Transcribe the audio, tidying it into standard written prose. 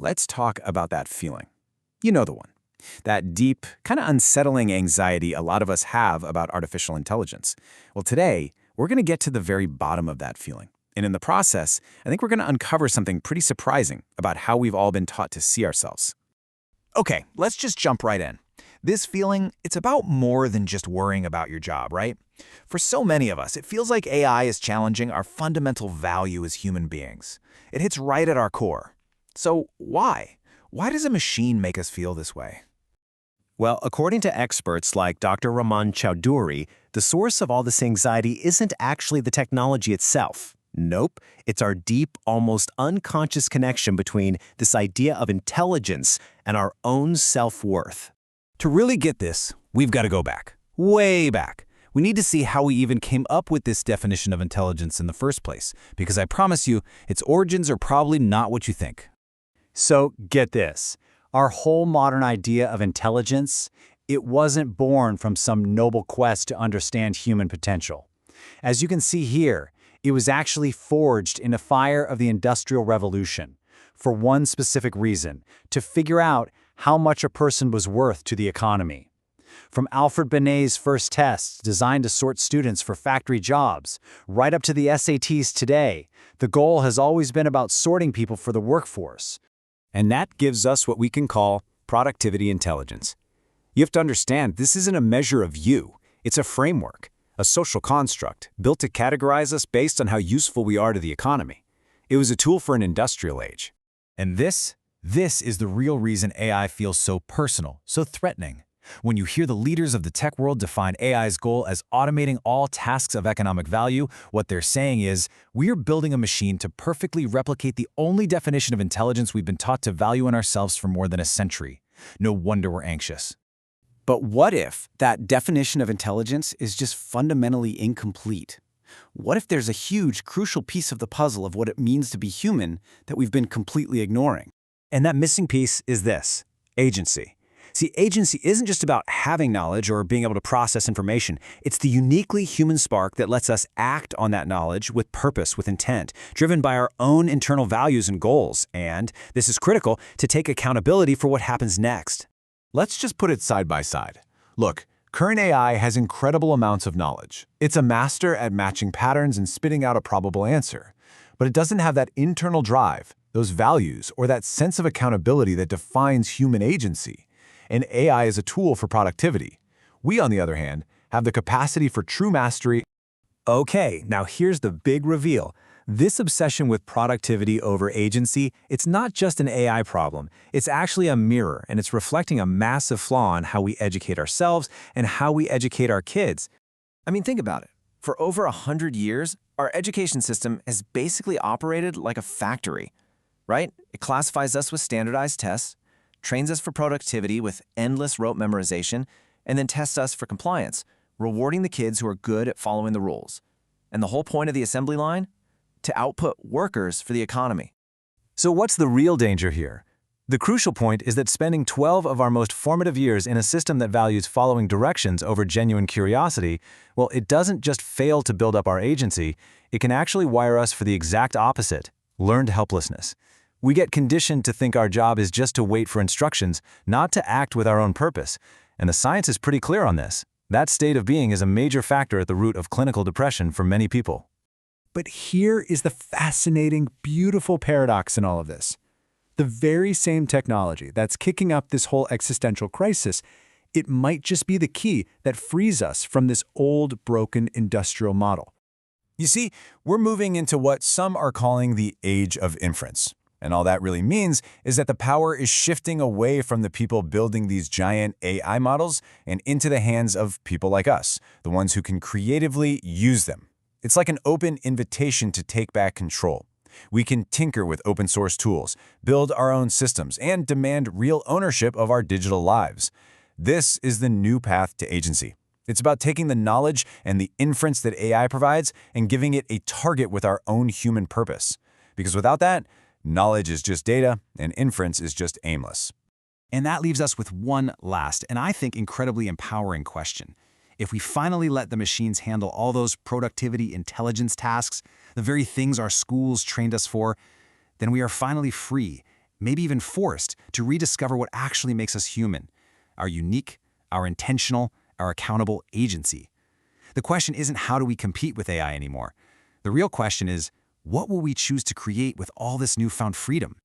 let's talk about that feeling. You know the one. That deep, kind of unsettling anxiety a lot of us have about artificial intelligence. Well, today, we're going to get to the very bottom of that feeling. And in the process, I think we're going to uncover something pretty surprising about how we've all been taught to see ourselves. Okay, let's just jump right in. This feeling, it's about more than just worrying about your job, right? For so many of us, it feels like AI is challenging our fundamental value as human beings. It hits right at our core. So why? Why does a machine make us feel this way? Well, according to experts like Dr. Rumman Chowdhury, the source of all this anxiety isn't actually the technology itself. Nope, it's our deep, almost unconscious connection between this idea of intelligence and our own self-worth. To really get this, we've got to go back, way back. We need to see how we even came up with this definition of intelligence in the first place, because I promise you, its origins are probably not what you think. So get this. Our whole modern idea of intelligence, it wasn't born from some noble quest to understand human potential. As you can see here, it was actually forged in a fire of the Industrial Revolution for one specific reason, to figure out how much a person was worth to the economy. From Alfred Binet's first tests designed to sort students for factory jobs, right up to the SATs today, the goal has always been about sorting people for the workforce. And that gives us what we can call productivity intelligence. You have to understand, this isn't a measure of you. It's a framework, a social construct, built to categorize us based on how useful we are to the economy. It was a tool for an industrial age. And this is the real reason AI feels so personal, so threatening. When you hear the leaders of the tech world define AI's goal as automating all tasks of economic value, what they're saying is, we're building a machine to perfectly replicate the only definition of intelligence we've been taught to value in ourselves for more than a century. No wonder we're anxious. But what if that definition of intelligence is just fundamentally incomplete? What if there's a huge, crucial piece of the puzzle of what it means to be human that we've been completely ignoring? And that missing piece is this: agency. See, agency isn't just about having knowledge or being able to process information. It's the uniquely human spark that lets us act on that knowledge with purpose, with intent, driven by our own internal values and goals. And this is critical to take accountability for what happens next. Let's just put it side by side. Look, current AI has incredible amounts of knowledge. It's a master at matching patterns and spitting out a probable answer. But it doesn't have that internal drive, those values, or that sense of accountability that defines human agency. And AI is a tool for productivity. We, on the other hand, have the capacity for true mastery. Okay, now here's the big reveal. This obsession with productivity over agency, it's not just an AI problem. It's actually a mirror, and it's reflecting a massive flaw in how we educate ourselves and how we educate our kids. I mean, think about it. For over 100 years, our education system has basically operated like a factory, right? It classifies us with standardized tests, trains us for productivity with endless rote memorization, and then tests us for compliance, rewarding the kids who are good at following the rules. And the whole point of the assembly line? To output workers for the economy. So what's the real danger here? The crucial point is that spending 12 of our most formative years in a system that values following directions over genuine curiosity, well, it doesn't just fail to build up our agency, it can actually wire us for the exact opposite: learned helplessness. We get conditioned to think our job is just to wait for instructions, not to act with our own purpose. And the science is pretty clear on this. That state of being is a major factor at the root of clinical depression for many people. But here is the fascinating, beautiful paradox in all of this. The very same technology that's kicking up this whole existential crisis, it might just be the key that frees us from this old, broken industrial model. You see, we're moving into what some are calling the age of inference. And all that really means is that the power is shifting away from the people building these giant AI models and into the hands of people like us, the ones who can creatively use them. It's like an open invitation to take back control. We can tinker with open source tools, build our own systems, and demand real ownership of our digital lives. This is the new path to agency. It's about taking the knowledge and the inference that AI provides and giving it a target with our own human purpose. Because without that, knowledge is just data, and inference is just aimless. And that leaves us with one last, and I think incredibly empowering question. If we finally let the machines handle all those productivity intelligence tasks, the very things our schools trained us for, then we are finally free. maybe even forced, to rediscover what actually makes us human: our unique, our intentional, our accountable agency. The question isn't how do we compete with AI anymore. The real question is, what will we choose to create with all this newfound freedom?